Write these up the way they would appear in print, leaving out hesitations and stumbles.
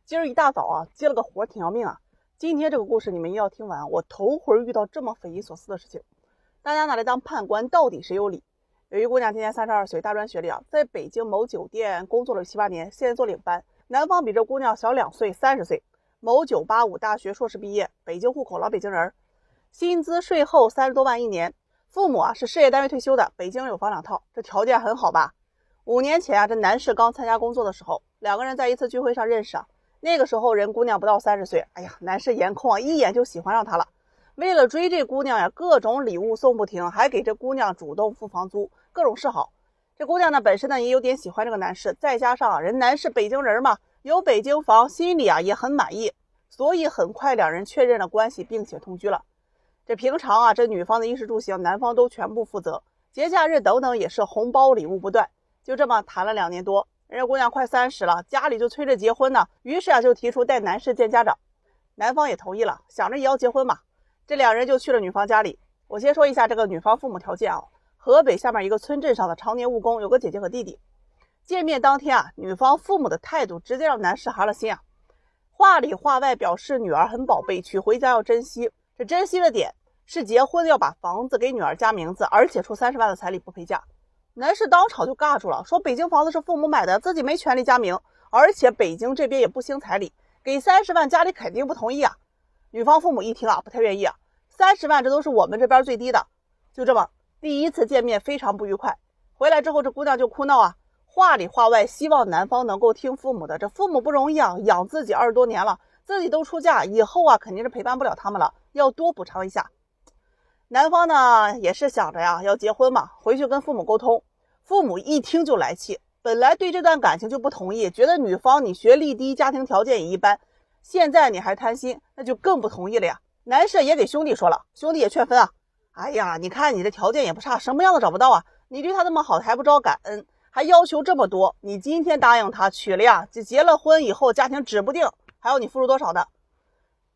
今儿一大早啊，接了个活挺要命啊。今天这个故事你们一定要听完，我头回遇到这么匪夷所思的事情。大家拿来当判官，到底谁有理？有一姑娘今年32岁，大专学历啊，在北京某酒店工作了7、8年，现在做领班。男方比这姑娘小2岁，30岁，某985大学硕士毕业，北京户口，老北京人，薪资税后30多万一年。父母啊是事业单位退休的，北京有房2套，这条件很好吧？5年前啊，这男士刚参加工作的时候，两个人在一次聚会上认识啊。那个时候人姑娘不到30岁，哎呀，男士颜控啊，一眼就喜欢上她了。为了追这姑娘呀，各种礼物送不停，还给这姑娘主动付房租，各种示好。这姑娘呢本身呢也有点喜欢这个男士，再加上人男士北京人嘛，有北京房，心里啊也很满意，所以很快两人确认了关系，并且同居了。这平常啊，这女方的衣食住行，男方都全部负责，节假日等等也是红包礼物不断。就这么谈了2年多。人家姑娘快30了，家里就催着结婚呢，于是啊就提出带男士见家长，男方也同意了，想着也要结婚嘛。这两人就去了女方家里。我先说一下这个女方父母条件啊，河北下面一个村镇上的常年务工，有个姐姐和弟弟。见面当天啊，女方父母的态度直接让男士寒了心啊，话里话外表示女儿很宝贝，娶回家要珍惜。这珍惜的点是结婚要把房子给女儿加名字，而且出30万的彩礼不陪嫁。男士当场就尬住了，说北京房子是父母买的，自己没权利加名，而且北京这边也不兴彩礼，给30万家里肯定不同意啊。女方父母一听啊，不太愿意啊，30万这都是我们这边最低的。就这么第一次见面非常不愉快，回来之后这姑娘就哭闹啊，话里话外希望男方能够听父母的，这父母不容易啊，养自己20多年了，自己都出嫁，以后啊肯定是陪伴不了他们了，要多补偿一下。男方呢也是想着呀要结婚嘛，回去跟父母沟通。父母一听就来气，本来对这段感情就不同意，觉得女方你学历低，家庭条件也一般，现在你还贪心，那就更不同意了呀。男士也给兄弟说了，兄弟也劝分啊。哎呀，你看你这条件也不差，什么样的找不到啊？你对他那么好还不知道感恩，还要求这么多，你今天答应他娶了呀，就结了婚以后家庭指不定还要你付出多少的。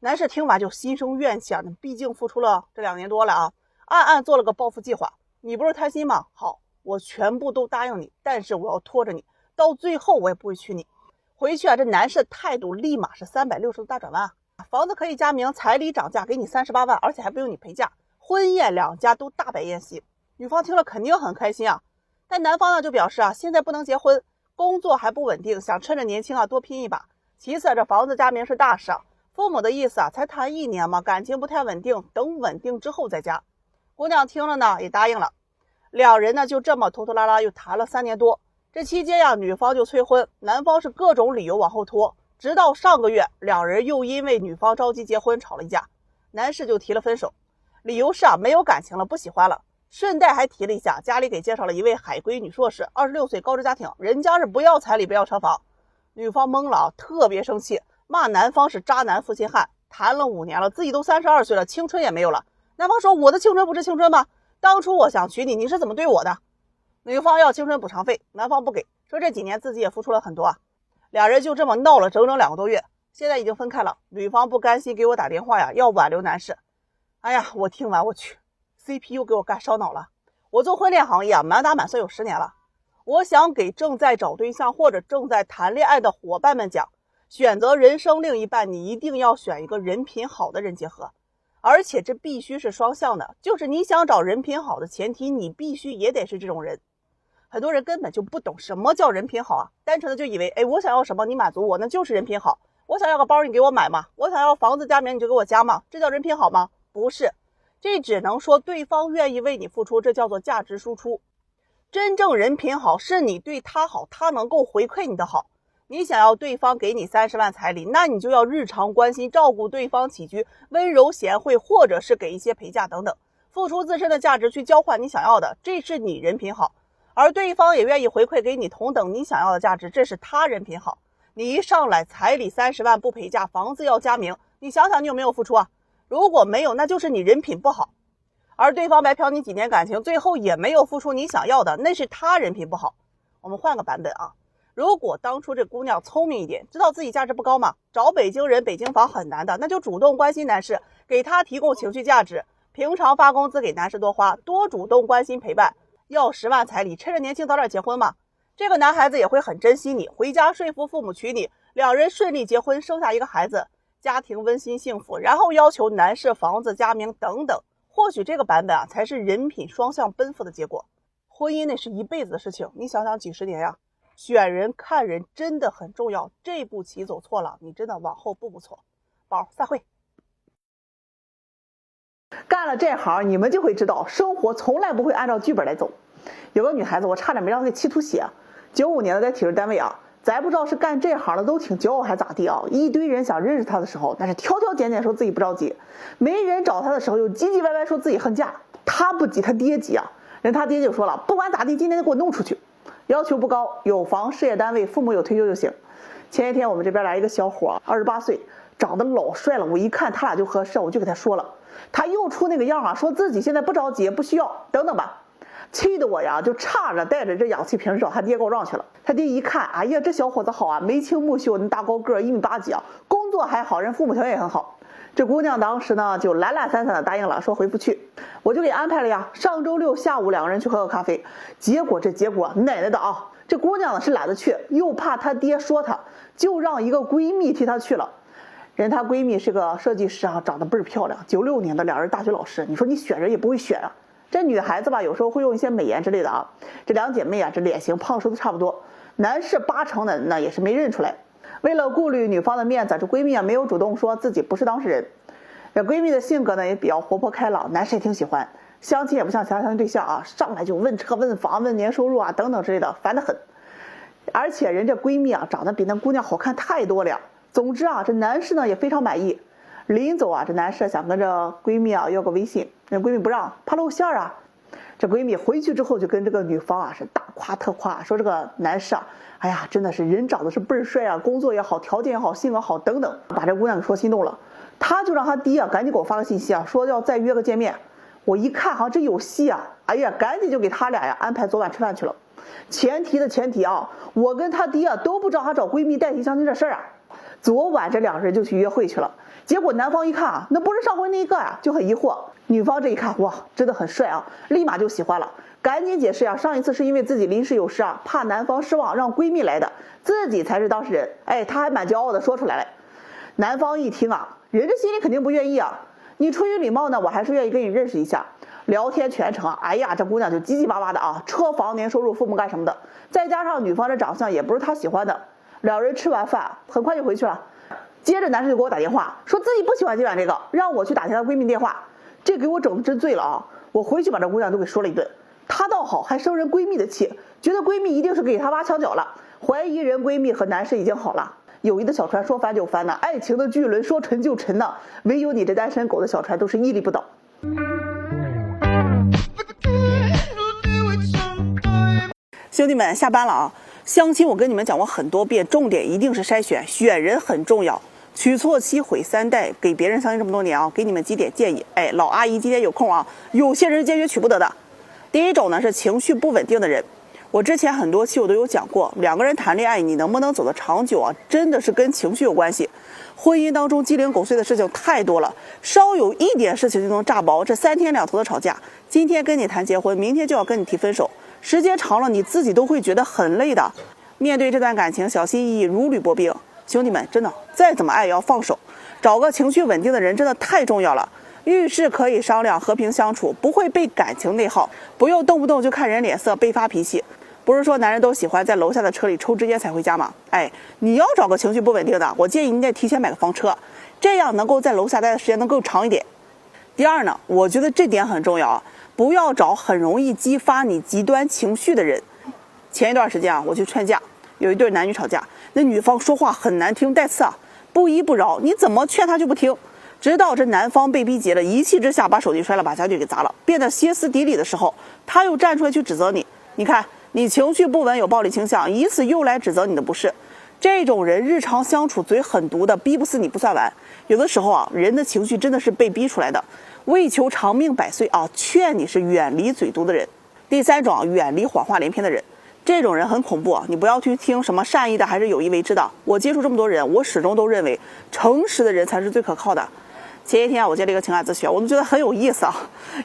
男士听完就心生怨气啊，毕竟付出了这2年多了啊，暗暗做了个报复计划。你不是贪心吗？好，我全部都答应你，但是我要拖着你，到最后我也不会娶你。回去啊，这男士态度立马是360度大转弯啊！房子可以加名，彩礼涨价给你38万，而且还不用你陪嫁，婚宴两家都大摆宴席。女方听了肯定很开心啊，但男方呢就表示啊，现在不能结婚，工作还不稳定，想趁着年轻啊多拼一把。其次这房子加名是大事啊，父母的意思啊，才谈1年嘛，感情不太稳定，等稳定之后再加。姑娘听了呢，也答应了。两人呢就这么拖拖拉拉又谈了3年多。这期间呀，女方就催婚，男方是各种理由往后拖，直到上个月，两人又因为女方着急结婚吵了一架，男士就提了分手，理由是啊没有感情了，不喜欢了。顺带还提了一下，家里给介绍了一位海归女硕士，26岁，高知家庭，人家是不要彩礼不要车房。女方懵了啊，特别生气，骂男方是渣男负心汉，谈了5年了，自己都32岁了，青春也没有了。男方说，我的青春不是青春吗？当初我想娶你，你是怎么对我的？女方要青春补偿费，男方不给，说这几年自己也付出了很多啊。俩人就这么闹了整整2个多月，现在已经分开了。女方不甘心给我打电话呀，要挽留男士。哎呀，我听完我去 CPU 给我干烧脑了。我做婚恋行业啊，满打满算有10年了。我想给正在找对象或者正在谈恋爱的伙伴们讲，选择人生另一半，你一定要选一个人品好的人结合。而且这必须是双向的，就是你想找人品好的前提，你必须也得是这种人。很多人根本就不懂什么叫人品好啊，单纯的就以为，哎，我想要什么你满足我，那就是人品好。我想要个包你给我买嘛，我想要房子加名你就给我加嘛，这叫人品好吗？不是，这只能说对方愿意为你付出，这叫做价值输出。真正人品好是你对他好，他能够回馈你的好。你想要对方给你30万彩礼，那你就要日常关心照顾对方起居，温柔贤惠，或者是给一些陪嫁等等，付出自身的价值去交换你想要的，这是你人品好。而对方也愿意回馈给你同等你想要的价值，这是他人品好。你一上来彩礼30万不陪嫁，房子要加名，你想想你有没有付出啊？如果没有，那就是你人品不好。而对方白嫖你几年感情，最后也没有付出你想要的，那是他人品不好。我们换个版本啊，如果当初这姑娘聪明一点，知道自己价值不高嘛，找北京人北京房很难的，那就主动关心男士，给他提供情绪价值，平常发工资给男士多花，多主动关心陪伴，要10万彩礼，趁着年轻早点结婚嘛。这个男孩子也会很珍惜你，回家说服父母娶你，两人顺利结婚，生下一个孩子，家庭温馨幸福，然后要求男士房子、家名等等。或许这个版本啊，才是人品双向奔赴的结果。婚姻那是一辈子的事情，你想想几十年呀。选人看人真的很重要，这步棋走错了，你真的往后步步错。宝，散会。干了这行，你们就会知道，生活从来不会按照剧本来走。有个女孩子，我差点没让她给气吐血。95年的在体制单位啊，咱不知道是干这行的都挺骄傲还咋地啊？一堆人想认识她的时候，但是挑挑拣拣说自己不着急；没人找她的时候，又唧唧歪歪说自己恨嫁。她不急，她爹急啊！人她爹就说了，不管咋地，今天就给我弄出去。要求不高，有房、事业单位、父母有退休就行。前一天我们这边来一个小伙，28岁，长得老帅了，我一看他俩就合适，我就给他说了。他又出那个样啊，说自己现在不着急，不需要，等等吧。气得我呀，就差着带着这氧气瓶找他爹告状去了。他爹一看，哎呀，这小伙子好啊，眉清目秀，那大高个，1.8米几啊，工作还好，人父母条件也很好。这姑娘当时呢就懒懒散散的答应了，说回不去。我就给安排了呀，上周六下午2个人去喝个咖啡。结果奶奶的啊，这姑娘呢是懒得去，又怕她爹说她，就让一个闺蜜替她去了。人她闺蜜是个设计师啊，长得倍儿漂亮，96年的，2人大学老师。你说你选人也不会选啊。这女孩子吧，有时候会用一些美颜之类的啊。这2姐妹啊，这脸型胖瘦都差不多，男士80%的那也是没认出来。为了顾虑女方的面子，这闺蜜啊没有主动说自己不是当事人。这闺蜜的性格呢也比较活泼开朗，男士也挺喜欢。相亲也不像其他相亲对象啊，上来就问车问房问年收入啊等等之类的，烦得很。而且人这闺蜜啊长得比那姑娘好看太多了。总之啊，这男士呢也非常满意。临走啊，这男士想跟这闺蜜啊要个微信，那闺蜜不让，怕露馅啊。这闺蜜回去之后就跟这个女方啊是大夸特夸，说这个男士啊，哎呀，真的是人长得是倍儿帅啊，工作也好，条件也好，性格好等等，把这姑娘给说心动了。他就让他爹啊赶紧给我发个信息啊，说要再约个见面。我一看好像这有戏啊，哎呀，赶紧就给他俩呀安排昨晚吃饭去了。前提啊，我跟他爹啊都不知道他找闺蜜代替相亲这事儿啊。昨晚这2人就去约会去了，结果男方一看啊，那不是上回那一个呀，就很疑惑。女方这一看，哇，真的很帅啊，立马就喜欢了，赶紧解释呀，上一次是因为自己临时有事啊，怕男方失望，让闺蜜来的，自己才是当事人。哎，他还蛮骄傲的说出来了。男方一听啊，人这心里肯定不愿意啊，你出于礼貌呢，我还是愿意跟你认识一下。聊天全程啊，哎呀，这姑娘就叽叽巴巴的啊，车房年收入父母干什么的，再加上女方这长相也不是她喜欢的。2人吃完饭很快就回去了。接着男生就给我打电话，说自己不喜欢今晚这个，让我去打她闺蜜电话。这给我整的真醉了啊！我回去把这姑娘都给说了一顿。她倒好，还生人闺蜜的气，觉得闺蜜一定是给她挖墙脚了，怀疑人闺蜜和男士已经好了。友谊的小船说翻就翻呢，爱情的巨轮说沉就沉呢，唯有你这单身狗的小船都是屹立不倒。兄弟们，下班了啊！相亲我跟你们讲过很多遍，重点一定是筛选，选人很重要。娶错妻毁3代，给别人相亲这么多年啊，给你们几点建议。哎，老阿姨今天有空啊，有些人坚决娶不得的。第一种呢是情绪不稳定的人，我之前很多期我都有讲过，2个人谈恋爱你能不能走得长久啊，真的是跟情绪有关系。婚姻当中鸡零狗碎的事情太多了，稍有一点事情就能炸包，这3天2头的吵架，今天跟你谈结婚，明天就要跟你提分手，时间长了你自己都会觉得很累的。面对这段感情，小心翼翼，如履薄冰。兄弟们，真的再怎么爱也要放手，找个情绪稳定的人真的太重要了。遇事可以商量，和平相处，不会被感情内耗，不用动不动就看人脸色，被发脾气。不是说男人都喜欢在楼下的车里抽支烟才回家吗？哎，你要找个情绪不稳定的，我建议你得提前买个房车，这样能够在楼下待的时间能更长一点。第二呢，我觉得这点很重要，不要找很容易激发你极端情绪的人。前一段时间啊，我去劝架，有一对男女吵架，那女方说话很难听带刺啊，不依不饶，你怎么劝他就不听，直到这男方被逼急了，一气之下把手机摔了，把家具给砸了，变得歇斯底里的时候，他又站出来去指责你。你看你情绪不稳，有暴力倾向，以此又来指责你的不是。这种人日常相处嘴很毒的，逼不死你不算完。有的时候啊，人的情绪真的是被逼出来的。为求长命百岁啊，劝你是远离嘴毒的人。第三种啊，远离谎话连篇的人。这种人很恐怖啊，你不要去听什么善意的还是有意为之的。我接触这么多人，我始终都认为诚实的人才是最可靠的。前一天啊，我接了一个情感咨询，我都觉得很有意思啊。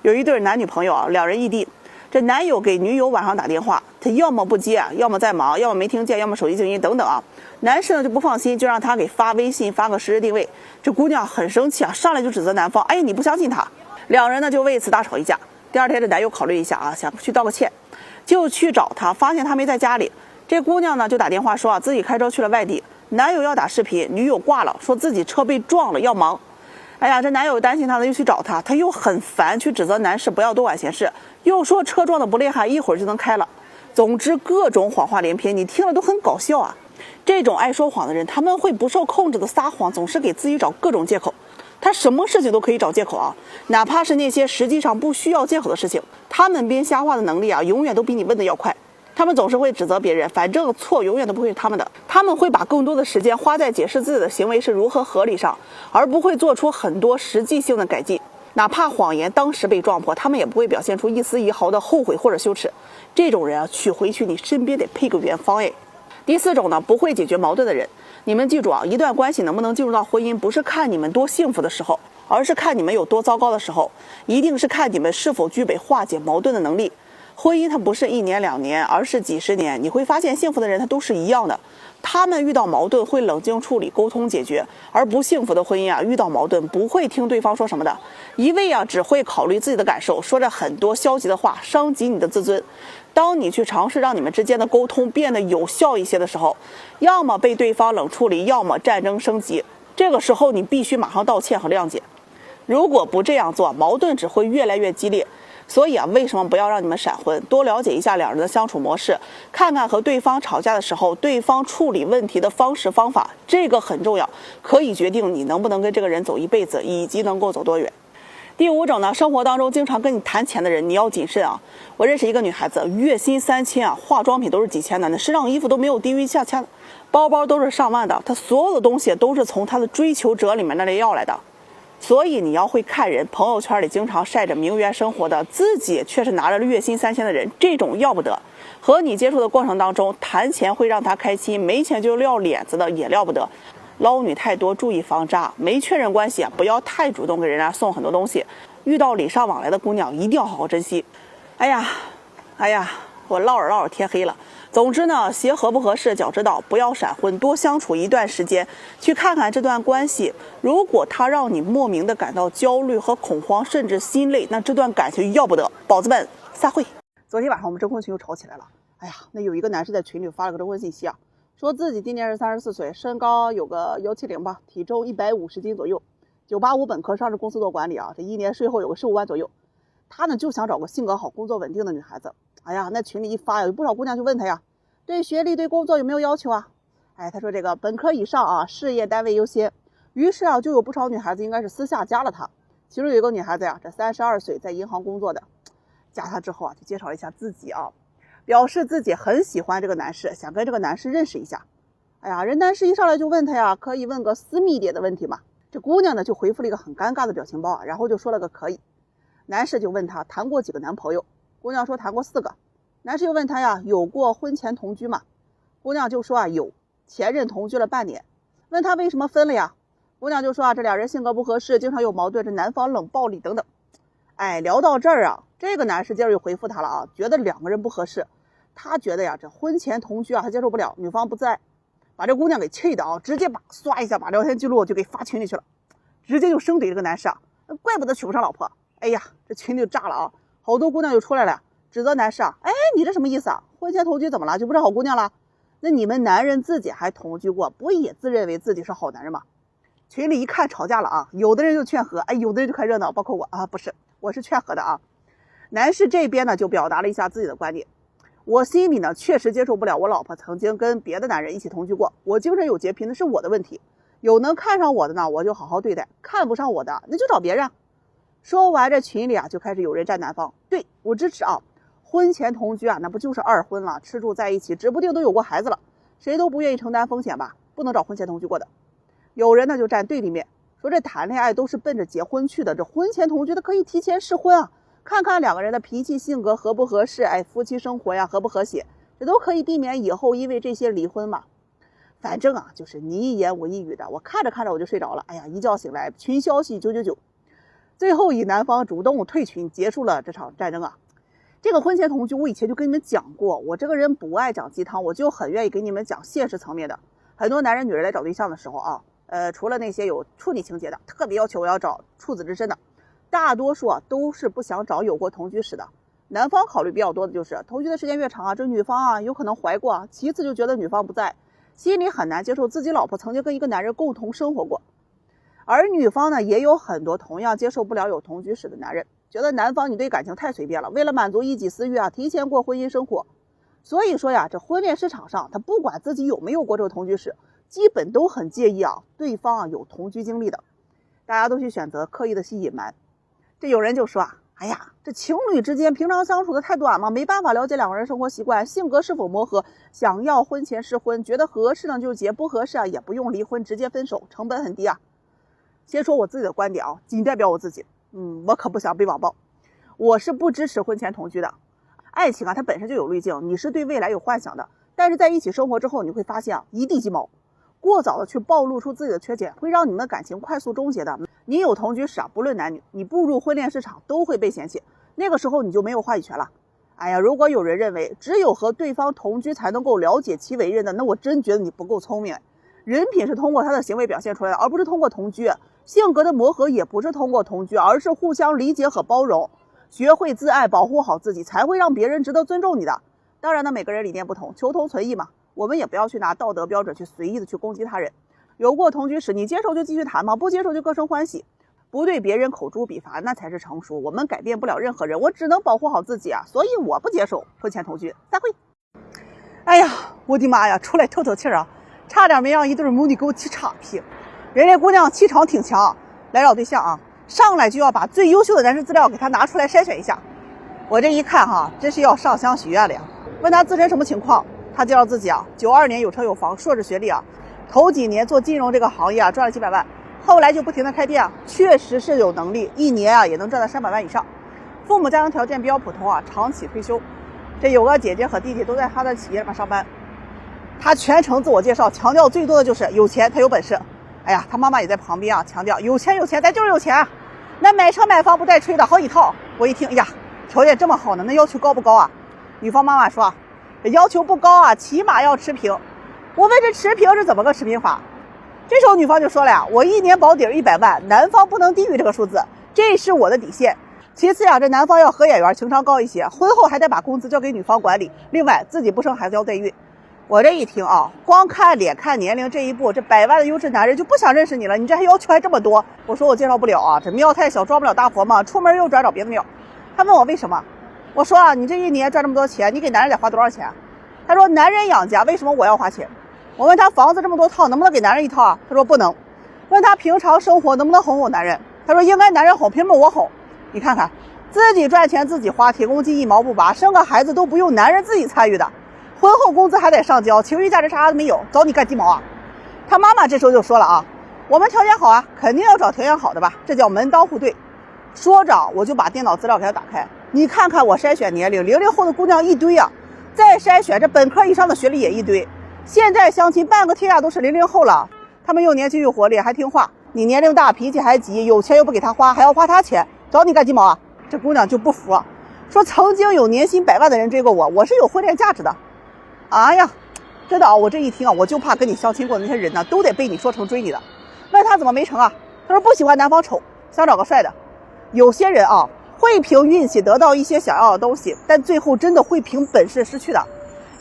有一对男女朋友啊，2人异地，这男友给女友晚上打电话，他要么不接，要么在忙，要么没听见，要么手机静音等等啊。男士呢就不放心，就让他给发微信，发个实时定位。这姑娘很生气啊，上来就指责男方，哎，你不相信他。两人呢就为此大吵一架。第二天这男友考虑一下啊，想去道个歉，就去找他，发现他没在家里。这姑娘呢就打电话说啊，自己开车去了外地，男友要打视频，女友挂了，说自己车被撞了，要忙。哎呀，这男友担心她呢，又去找她，她又很烦，去指责男士不要多管闲事，又说车撞的不厉害，一会儿就能开了。总之各种谎话连篇，你听了都很搞笑啊。这种爱说谎的人，他们会不受控制的撒谎，总是给自己找各种借口。他什么事情都可以找借口啊，哪怕是那些实际上不需要借口的事情，他们编瞎话的能力啊，永远都比你问的要快。他们总是会指责别人，反正错永远都不会是他们的。他们会把更多的时间花在解释自己的行为是如何合理上，而不会做出很多实际性的改进。哪怕谎言当时被撞破，他们也不会表现出一丝一毫的后悔或者羞耻。这种人啊，娶回去你身边得配个元芳哎。第四种呢，不会解决矛盾的人。你们记住啊，一段关系能不能进入到婚姻，不是看你们多幸福的时候，而是看你们有多糟糕的时候，一定是看你们是否具备化解矛盾的能力。婚姻它不是1年2年，而是几十年。你会发现幸福的人他都是一样的，他们遇到矛盾会冷静处理，沟通解决，而不幸福的婚姻啊，遇到矛盾不会听对方说什么的，一味啊只会考虑自己的感受，说着很多消极的话，伤及你的自尊。当你去尝试让你们之间的沟通变得有效一些的时候，要么被对方冷处理，要么战争升级。这个时候你必须马上道歉和谅解，如果不这样做，矛盾只会越来越激烈。所以啊，为什么不要让你们闪婚？多了解一下两人的相处模式，看看和对方吵架的时候，对方处理问题的方式方法，这个很重要，可以决定你能不能跟这个人走一辈子，以及能够走多远。第五种呢，生活当中经常跟你谈钱的人，你要谨慎啊。我认识一个女孩子，月薪3000啊，化妆品都是几千的，那时尚衣服都没有低于下千，包包都是上万的，她所有的东西都是从她的追求者里面那里要来的。所以你要会看人，朋友圈里经常晒着名媛生活的，自己却是拿着月薪3000的人，这种要不得。和你接触的过程当中，谈钱会让他开心，没钱就撂脸子的也撂不得。捞女太多，注意防渣。没确认关系啊，不要太主动给人家送很多东西。遇到礼尚往来的姑娘，一定要好好珍惜。哎呀，我唠着天黑了。总之呢，鞋合不合适脚知道，不要闪婚，多相处一段时间，去看看这段关系。如果它让你莫名的感到焦虑和恐慌，甚至心累，那这段感情要不得。宝子们，散会。昨天晚上我们征婚群又吵起来了。哎呀，那有一个男士在群里发了个征婚信息啊，说自己今年是34岁，身高有个170吧，体重150斤左右，985本科，上市公司做管理啊，这一年税后有个15万左右。他呢就想找个性格好、工作稳定的女孩子。哎呀，那群里一发呀，有不少姑娘就问他呀，对学历、对工作有没有要求啊？哎，他说这个本科以上啊，事业单位优先。于是啊，就有不少女孩子应该是私下加了他。其中有一个女孩子呀，这32岁，在银行工作的，加他之后啊，就介绍了一下自己啊，表示自己很喜欢这个男士，想跟这个男士认识一下。哎呀，人男士一上来就问他呀，可以问个私密一点的问题吗？这姑娘呢就回复了一个很尴尬的表情包啊，然后就说了个可以。男士就问他谈过几个男朋友，姑娘说谈过4个。男士又问他呀，有过婚前同居吗？姑娘就说啊有，前任同居了半年。问他为什么分了呀？姑娘就说啊，这俩人性格不合适，经常有矛盾，这男方冷暴力等等。哎，聊到这儿啊，这个男士接着又回复他了啊，觉得2个人不合适，他觉得呀这婚前同居啊他接受不了，女方不自爱，把这姑娘给气的啊，直接刷一下把聊天记录就给发群里去了，直接就生怼这个男士啊，怪不得娶不上老婆。哎呀，这群里就炸了啊，好多姑娘就出来了，指责男士啊，哎，你这什么意思啊？婚前同居怎么了？就不是好姑娘了？那你们男人自己还同居过，不也自认为自己是好男人吗？群里一看吵架了啊，有的人就劝和，哎，有的人就看热闹，包括我啊，不是，我是劝和的啊。男士这边呢就表达了一下自己的观点，我心里呢确实接受不了我老婆曾经跟别的男人一起同居过，我精神有洁癖，那是我的问题，有能看上我的呢我就好好对待，看不上我的那就找别人。说完这群里啊就开始有人站男方，对，我支持啊，婚前同居啊那不就是2婚了，吃住在一起，指不定都有过孩子了，谁都不愿意承担风险吧，不能找婚前同居过的。有人呢就站对立面，说这谈恋爱都是奔着结婚去的，这婚前同居的可以提前试婚啊，看看2个人的脾气性格合不合适，哎，夫妻生活呀合不和谐，这都可以避免以后因为这些离婚嘛。反正啊就是你一言我一语的，我看着看着我就睡着了，哎呀，一觉醒来群消息999，最后以男方主动退群结束了这场战争啊。这个婚前同居我以前就跟你们讲过，我这个人不爱讲鸡汤，我就很愿意给你们讲现实层面的。很多男人女人来找对象的时候啊，除了那些有处女情节的，特别要求我要找处子之身的，大多数都是不想找有过同居史的。男方考虑比较多的就是同居的时间越长这女方有可能怀过，其次就觉得女方不在，心里很难接受自己老婆曾经跟一个男人共同生活过。而女方呢，也有很多同样接受不了有同居史的男人，觉得男方你对感情太随便了，为了满足一己私欲提前过婚姻生活。所以说这婚恋市场上，他不管自己有没有过这个同居史，基本都很介意对方有同居经历的。大家都去选择刻意的去隐瞒。这有人就说哎呀，这情侣之间平常相处的太短嘛，没办法了解两个人生活习惯，性格是否磨合，想要婚前试婚，觉得合适呢就结，不合适也不用离婚，直接分手，成本很低先说我自己的观点仅代表我自己。我可不想被网暴。我是不支持婚前同居的。爱情它本身就有滤镜，你是对未来有幻想的，但是在一起生活之后，你会发现一地鸡毛。过早的去暴露出自己的缺点，会让你们的感情快速终结的。你有同居史不论男女，你步入婚恋市场都会被嫌弃，那个时候你就没有话语权了。如果有人认为只有和对方同居才能够了解其为人的，那我真觉得你不够聪明。人品是通过他的行为表现出来的，而不是通过同居。性格的磨合也不是通过同居，而是互相理解和包容。学会自爱，保护好自己，才会让别人值得尊重你的。当然呢，每个人理念不同，求同存异嘛。我们也不要去拿道德标准去随意的去攻击他人。有过同居史，你接受就继续谈嘛，不接受就各生欢喜，不对别人口诛笔伐，那才是成熟。我们改变不了任何人，我只能保护好自己所以我不接受婚前同居。再会。哎呀，我的妈呀，出来透透气差点没让一对母女给我起岔劈。人家姑娘气场挺强，来找对象上来就要把最优秀的男生资料给他拿出来筛选一下。我这一看真是要上香许愿了呀。问他自身什么情况，他介绍自己92年有车有房，硕士学历头几年做金融这个行业赚了几百万，后来就不停的开店确实是有能力，一年也能赚到300万以上。父母家庭条件比较普通长期退休，这有个姐姐和弟弟都在他的企业里面上班。他全程自我介绍，强调最多的就是有钱，他有本事。他妈妈也在旁边强调有钱，咱就是有钱。那买车买房不带吹的，好几套。我一听，条件这么好呢，那要求高不高女方妈妈说要求不高起码要持平。我问这持平是怎么个持平法？这时候女方就说了我一年保底100万，男方不能低于这个数字，这是我的底线。其次这男方要合眼缘，情商高一些，婚后还得把工资交给女方管理，另外自己不生孩子要代孕。我这一听光看脸看年龄这一步，这100万的优质男人就不想认识你了，你这还要求还这么多。我说我介绍不了这庙太小装不了大佛嘛，出门又转找别的庙。他问我为什么，我说你这一年赚这么多钱，你给男人得花多少钱？他说男人养家，为什么我要花钱？我问他房子这么多套，能不能给男人一套他说不能。问他平常生活能不能哄哄男人？他说应该男人哄，凭什么我哄？你看看自己赚钱自己花，铁公鸡一毛不拔，生个孩子都不用男人自己参与的，婚后工资还得上交，情绪价值啥都没有，找你干鸡毛他妈妈这时候就说了我们条件好肯定要找条件好的吧，这叫门当户对。说着我就把电脑资料给他打开，你看看我筛选年龄，00后的姑娘一堆再筛选这本科以上的学历也一堆。现在相亲半个天下都是00后了，他们又年轻又活力还听话，你年龄大脾气还急，有钱又不给他花，还要花他钱，找你干鸡毛这姑娘就不服说曾经有年薪100万的人追过我，我是有婚恋价值的。真的我这一听我就怕跟你相亲过的那些人都得被你说成追你的。问他怎么没成他说不喜欢男方丑，想找个帅的。有些人会凭运气得到一些想要的东西，但最后真的会凭本事失去的。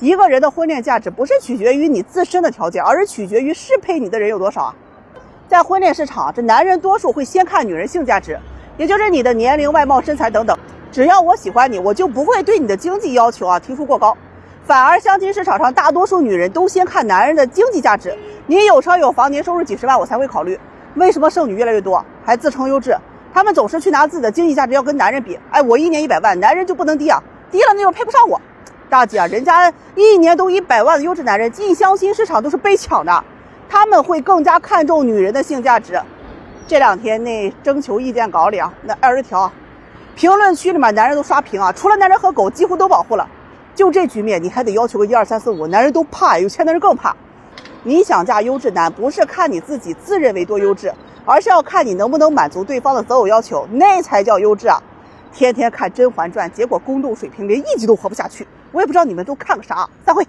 一个人的婚恋价值不是取决于你自身的条件，而是取决于适配你的人有多少在婚恋市场，这男人多数会先看女人性价值，也就是你的年龄、外貌、身材等等。只要我喜欢你，我就不会对你的经济要求提出过高。反而相亲市场上大多数女人都先看男人的经济价值，你有车有房，年收入几十万我才会考虑。为什么剩女越来越多还自称优质？他们总是去拿自己的经济价值要跟男人比。我一年100万，男人就不能低低了那就配不上我。大姐人家一年都100万的优质男人进相亲市场都是被抢的，他们会更加看重女人的性价值。这2天那征求意见稿里那20条评论区里面男人都刷屏除了男人和狗几乎都保护了。就这局面你还得要求个1、2、3、4、5，男人都怕，有钱的人更怕。你想嫁优质男，不是看你自己自认为多优质，而是要看你能不能满足对方的择偶要求，那才叫优质天天看《甄嬛传》，结果宫斗水平连1集都活不下去。我也不知道你们都看个啥。散会。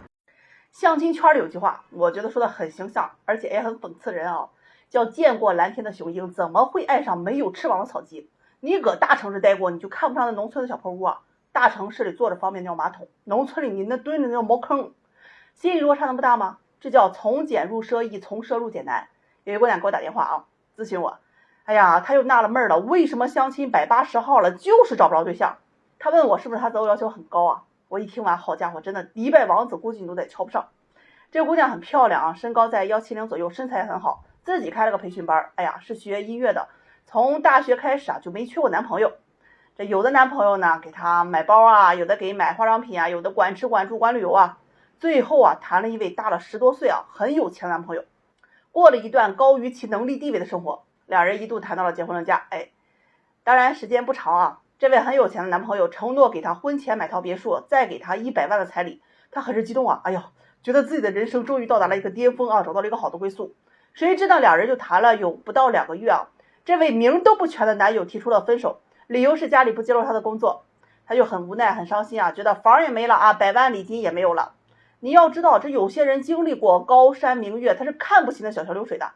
相亲圈里有句话，我觉得说的很形象，而且也很讽刺人啊，叫见过蓝天的雄鹰，怎么会爱上没有翅膀的草鸡？你搁大城市待过，你就看不上那农村的小破屋啊？大城市里坐着方便尿马桶，农村里你那蹲着那叫茅坑，心理落差那么大吗？这叫从俭入奢易，从奢入俭难。有一姑娘给我打电话啊，咨询我，哎呀，她又纳了闷了，为什么相亲180号了，就是找不着对象？她问我是不是她择偶要求很高啊？我一听完，好家伙，真的迪拜王子估计你都得瞧不上。这个姑娘很漂亮啊，身高在170左右，身材很好，自己开了个培训班，哎呀，是学音乐的，从大学开始啊就没缺过男朋友。这有的男朋友呢给她买包啊，有的给买化妆品啊，有的管吃管住管旅游啊。最后啊谈了一位大了10多岁啊很有钱的男朋友，过了一段高于其能力地位的生活，两人一度谈到了结婚论嫁。当然时间不长啊，这位很有钱的男朋友承诺给她婚前买套别墅，再给她100万的彩礼，她很是激动啊，哎呦，觉得自己的人生终于到达了一个巅峰啊，找到了一个好的归宿。谁知道两人就谈了有不到2个月啊，这位名都不全的男友提出了分手，理由是家里不接受他的工作。他就很无奈很伤心啊，觉得房也没了啊，100万礼金也没有了。你要知道，这有些人经历过高山明月，他是看不起那小桥流水的，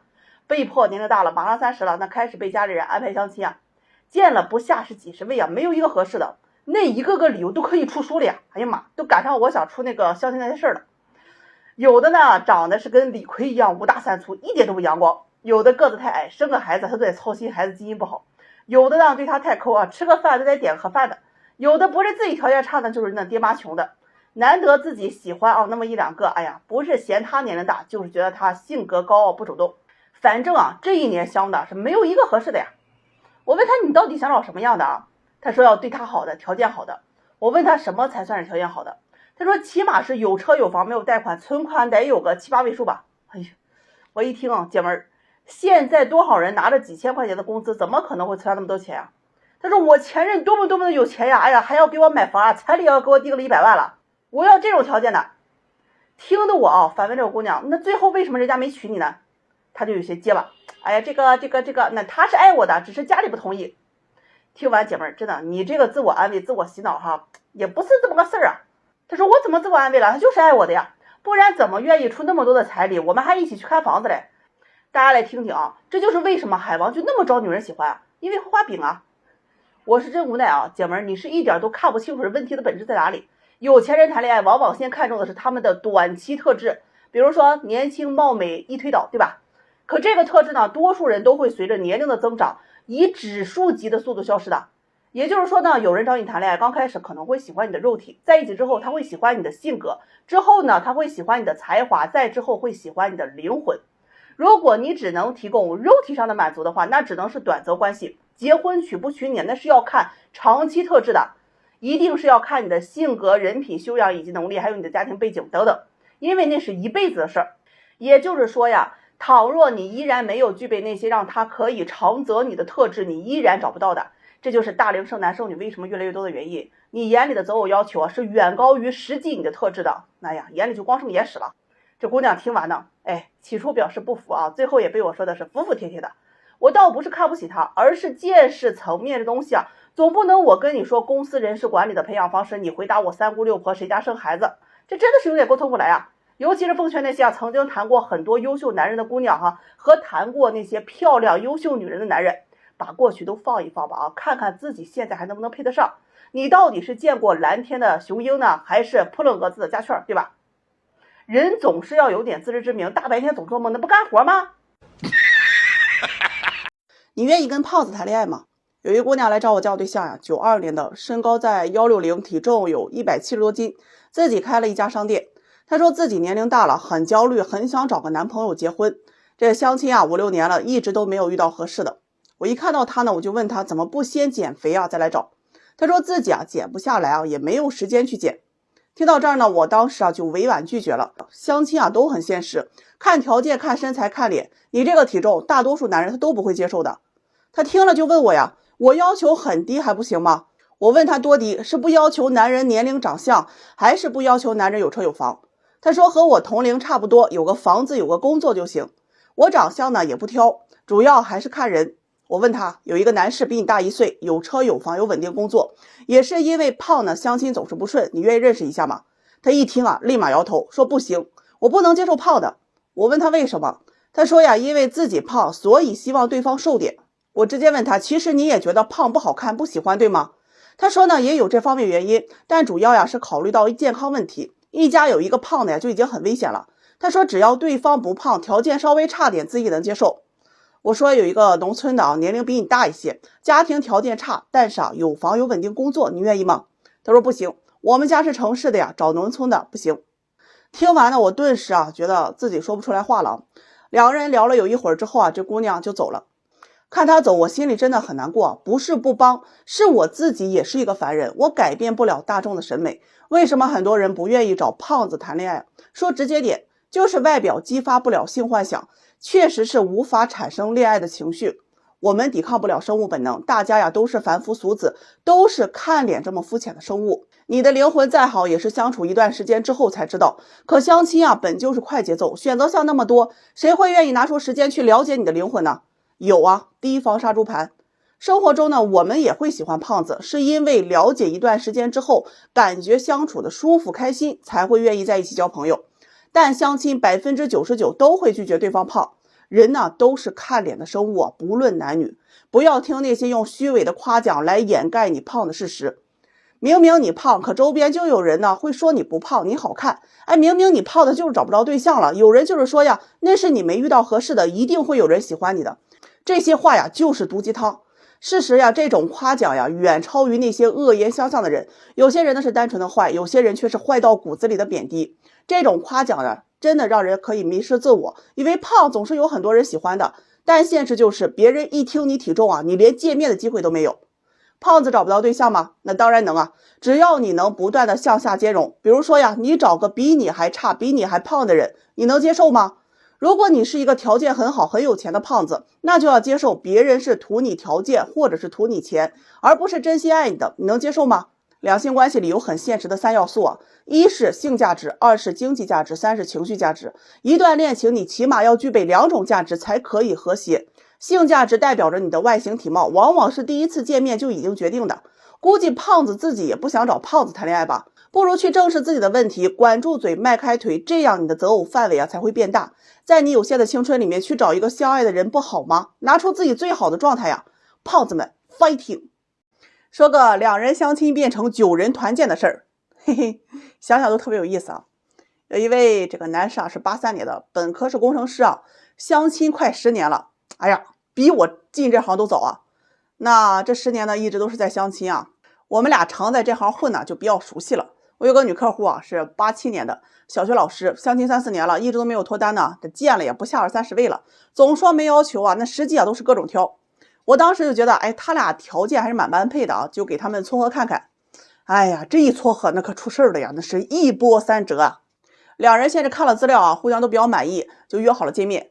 被迫年龄大了，马上30了，那开始被家里人安排相亲啊，见了不下是几十位啊，没有一个合适的，那一个个理由都可以出书了呀，哎呀妈，都赶上我想出那个相亲那些事儿了。有的呢长得是跟李逵一样5大3粗，一点都不阳光，有的个子太矮，生个孩子他都得操心孩子基因不好，有的呢对他太抠啊，吃个饭都得点个盒饭的，有的不是自己条件差的，就是那爹妈穷的。难得自己喜欢啊那么1、2个，哎呀，不是嫌他年龄大，就是觉得他性格高傲不主动。反正啊这一年相的是没有一个合适的呀。我问他你到底想找什么样的啊？他说要对他好的，条件好的。我问他什么才算是条件好的？他说起码是有车有房没有贷款，存款得有个7、8位数吧。哎呀，我一听啊，姐们儿，现在多少人拿着几千块钱的工资，怎么可能会存下那么多钱啊？他说我前任多么的有钱呀，哎呀，还要给我买房啊，彩礼要给我定了100万了，我要这种条件的。听得我啊反问这个姑娘，那最后为什么人家没娶你呢？她就有些结巴，哎呀，这个，那他是爱我的，只是家里不同意。听完姐妹儿，真的，你这个自我安慰自我洗脑哈，也不是这么个事儿啊。他说我怎么自我安慰了，他就是爱我的呀，不然怎么愿意出那么多的彩礼，我们还一起去看房子嘞。大家来听听啊，这就是为什么海王就那么招女人喜欢啊，因为会画饼啊。我是真无奈啊，姐们儿，你是一点都看不清楚问题的本质在哪里。有钱人谈恋爱往往先看重的是他们的短期特质，比如说年轻貌美一推倒，对吧？可这个特质呢，多数人都会随着年龄的增长以指数级的速度消失的。也就是说呢，有人找你谈恋爱，刚开始可能会喜欢你的肉体，在一起之后他会喜欢你的性格，之后呢他会喜欢你的才华，再之后会喜欢你的灵魂。如果你只能提供肉体上的满足的话，那只能是短则关系，结婚娶不娶你那是要看长期特质的，一定是要看你的性格、人品、修养以及能力，还有你的家庭背景等等，因为那是一辈子的事儿。也就是说呀，倘若你依然没有具备那些让他可以长择你的特质，你依然找不到的。这就是大龄剩男剩女为什么越来越多的原因。你眼里的择偶要求啊，是远高于实际你的特质的。那呀，眼里就光剩野屎了。这姑娘听完呢，起初表示不服啊，最后也被我说的是服服帖帖的。我倒不是看不起她，而是见识层面的东西啊，总不能我跟你说公司人事管理的培养方式，你回答我3姑6婆谁家生孩子，这真的是有点沟通不来啊。尤其是奉劝那些曾经谈过很多优秀男人的姑娘和谈过那些漂亮优秀女人的男人，把过去都放一放吧啊，看看自己现在还能不能配得上。你到底是见过蓝天的雄鹰呢，还是扑棱蛾子的家雀，对吧？人总是要有点自知之明，大白天总做梦，那不干活吗？你愿意跟胖子谈恋爱吗？有一姑娘来找我交对象呀，92年的，身高在160，体重有170多斤，自己开了一家商店。她说自己年龄大了，很焦虑，很想找个男朋友结婚。这相亲啊5、6年了，一直都没有遇到合适的。我一看到她呢，我就问她怎么不先减肥啊再来找。她说自己减不下来也没有时间去减。听到这儿呢，我当时就委婉拒绝了。相亲都很现实，看条件、看身材、看脸，你这个体重，大多数男人他都不会接受的。他听了就问我呀，我要求很低还不行吗？我问他多低，是不要求男人年龄长相，还是不要求男人有车有房？他说和我同龄差不多，有个房子有个工作就行。我长相呢也不挑，主要还是看人。我问他，有一个男士比你大1岁，有车有房有稳定工作，也是因为胖呢，相亲总是不顺，你愿意认识一下吗？他一听啊，立马摇头说不行，我不能接受胖的。我问他为什么，他说呀，因为自己胖，所以希望对方瘦点。我直接问他，其实你也觉得胖不好看，不喜欢对吗？他说呢，也有这方面原因，但主要呀是考虑到健康问题，一家有一个胖的呀就已经很危险了。他说只要对方不胖，条件稍微差点，自己能接受。我说有一个农村的年龄比你大一些，家庭条件差，但是有房有稳定工作，你愿意吗？他说不行，我们家是城市的呀，找农村的不行。听完呢，我顿时觉得自己说不出来话了。两个人聊了有一会儿之后这姑娘就走了。看她走，我心里真的很难过，不是不帮，是我自己也是一个凡人，我改变不了大众的审美。为什么很多人不愿意找胖子谈恋爱？说直接点，就是外表激发不了性幻想，确实是无法产生恋爱的情绪。我们抵抗不了生物本能，大家呀都是凡夫俗子，都是看脸这么肤浅的生物。你的灵魂再好，也是相处一段时间之后才知道。可相亲本就是快节奏，选择项那么多，谁会愿意拿出时间去了解你的灵魂呢？有提防杀猪盘。生活中呢，我们也会喜欢胖子，是因为了解一段时间之后，感觉相处的舒服开心，才会愿意在一起交朋友。但相亲99%都会拒绝对方胖。人呢都是看脸的生物不论男女，不要听那些用虚伪的夸奖来掩盖你胖的事实。明明你胖，可周边就有人呢会说你不胖，你好看。明明你胖的就是找不着对象了，有人就是说呀，那是你没遇到合适的，一定会有人喜欢你的。这些话呀就是毒鸡汤。事实呀，这种夸奖呀远超于那些恶言相向的人。有些人呢是单纯的坏，有些人却是坏到骨子里的贬低。这种夸奖呢真的让人可以迷失自我，以为胖总是有很多人喜欢的，但现实就是别人一听你体重你连见面的机会都没有。胖子找不到对象吗？那当然能只要你能不断的向下兼容。比如说呀，你找个比你还差比你还胖的人，你能接受吗？如果你是一个条件很好很有钱的胖子，那就要接受别人是图你条件或者是图你钱，而不是真心爱你的，你能接受吗？两性关系里有很现实的3要素一是性价值，二是经济价值，三是情绪价值。一段恋情你起码要具备2种价值才可以和谐。性价值代表着你的外形体貌，往往是第一次见面就已经决定的。估计胖子自己也不想找胖子谈恋爱吧，不如去正视自己的问题，管住嘴，迈开腿，这样你的择偶范围才会变大。在你有限的青春里面去找一个相爱的人不好吗？拿出自己最好的状态胖子们 fighting。 说个2人相亲变成9人团建的事儿，嘿嘿，想想都特别有意思有一位这个男士是83年的，本科是工程师相亲快10年了，哎呀，比我进这行都早那这10年呢一直都是在相亲我们俩常在这行混就比较熟悉了。我有个女客户是87年的小学老师，相亲3、4年了，一直都没有脱单呢，这见了也不下20、30位了，总说没要求那实际都是各种挑。我当时就觉得他俩条件还是蛮般配的就给他们撮合看看。哎呀，这一撮合那可出事了呀，那是一波三折两人先是看了资料互相都比较满意，就约好了见面。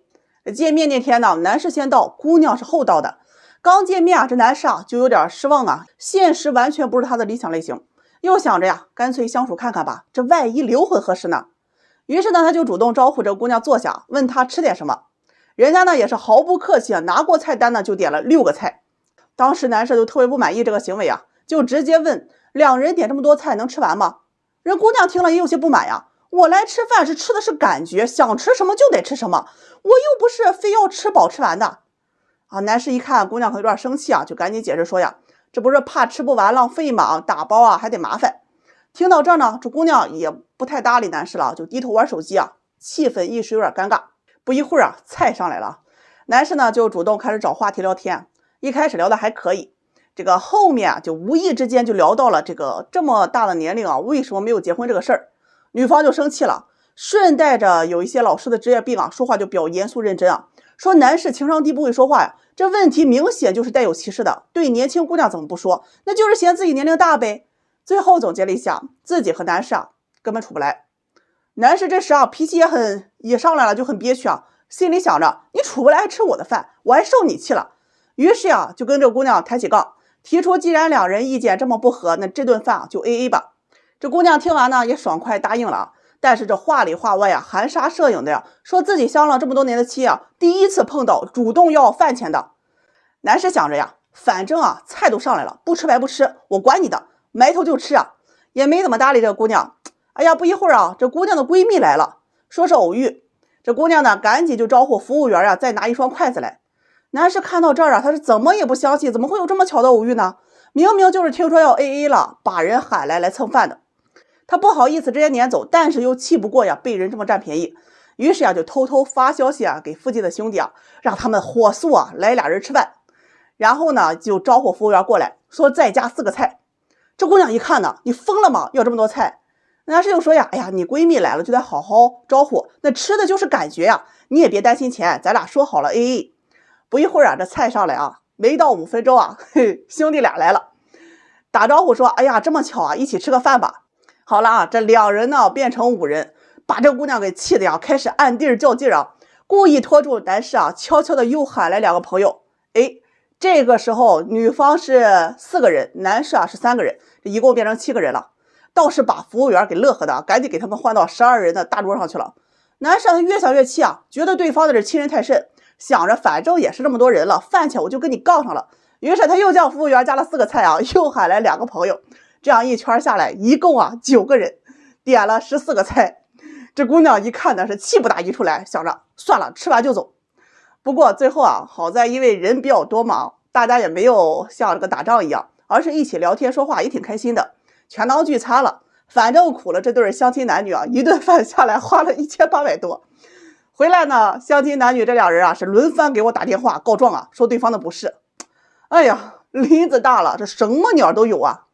见面那天呢，男士先到，姑娘是后到的。刚见面这男士就有点失望现实完全不是他的理想类型，又想着干脆相处看看吧，这万一灵魂合适呢？于是呢，他就主动招呼这姑娘坐下，问她吃点什么。人家呢也是毫不客气拿过菜单呢就点了6个菜。当时男士就特别不满意这个行为就直接问2人点这么多菜能吃完吗？人姑娘听了也有些不满我来吃饭是吃的是感觉，想吃什么就得吃什么，我又不是非要吃饱吃完的男士一看姑娘可能有点生气就赶紧解释说这不是怕吃不完浪费吗？打包还得麻烦。听到这儿呢，这姑娘也不太搭理男士了，就低头玩手机气氛一时有点尴尬。不一会儿菜上来了，男士呢就主动开始找话题聊天。一开始聊的还可以，这个后面就无意之间就聊到了这么大的年龄为什么没有结婚这个事儿。女方就生气了，顺带着有一些老师的职业病说话就比较严肃认真说男士情商低不会说话这问题明显就是带有歧视的，对年轻姑娘怎么不说？那就是嫌自己年龄大呗。最后总结了一下，自己和男士根本处不来。男士这时脾气也上来了，就很憋屈心里想着你处不来吃我的饭，我还受你气了。于是就跟这姑娘抬起杠，提出既然2人意见这么不合，那这顿饭就 AA 吧。这姑娘听完呢也爽快答应了但是这话里话外含沙射影的说自己相了这么多年的妻第一次碰到主动要饭钱的。男士想着呀，反正啊菜都上来了，不吃白不吃，我管你的，埋头就吃啊，也没怎么搭理这个姑娘。哎呀，不一会儿啊，这姑娘的闺蜜来了，说是偶遇。这姑娘呢，赶紧就招呼服务员啊，再拿一双筷子来。男士看到这儿啊，他是怎么也不相信，怎么会有这么巧的偶遇呢？明明就是听说要 AA 了，把人喊来蹭饭的。他不好意思直接撵走，但是又气不过呀，被人这么占便宜，于是呀，就偷偷发消息啊给附近的兄弟啊，让他们火速啊来俩人吃饭。然后呢，就招呼服务员过来，说再加4个菜。这姑娘一看呢，你疯了吗？要这么多菜？男士就说呀，哎呀，你闺蜜来了就得好好招呼，那吃的就是感觉呀，你也别担心钱，咱俩说好了 AA。不一会儿啊，这菜上来啊，没到5分钟啊，兄弟俩来了，打招呼说，哎呀，这么巧啊，一起吃个饭吧。好了啊，这2人呢变成5人，把这姑娘给气的呀，开始暗地较劲啊，故意拖住男士啊，悄悄的又喊来2个朋友。哎，这个时候女方是4个人，男士啊是3个人，这一共变成7个人了。倒是把服务员给乐呵的，赶紧给他们换到12人的大桌上去了。男士他越想越气啊，觉得对方的这欺人太甚，想着反正也是这么多人了，饭钱我就跟你杠上了。于是他又叫服务员加了4个菜啊，又喊来2个朋友，这样一圈下来，一共啊9个人，点了14个菜。这姑娘一看呢是气不打一处来，想着算了，吃完就走。不过最后啊，好在因为人比较多嘛，大家也没有像这个打仗一样，而是一起聊天说话，也挺开心的，全当聚餐了。反正苦了这对相亲男女啊，一顿饭下来花了1800多。回来呢，相亲男女这2人啊是轮番给我打电话告状啊，说对方的不是。哎呀，林子大了，这什么鸟都有啊。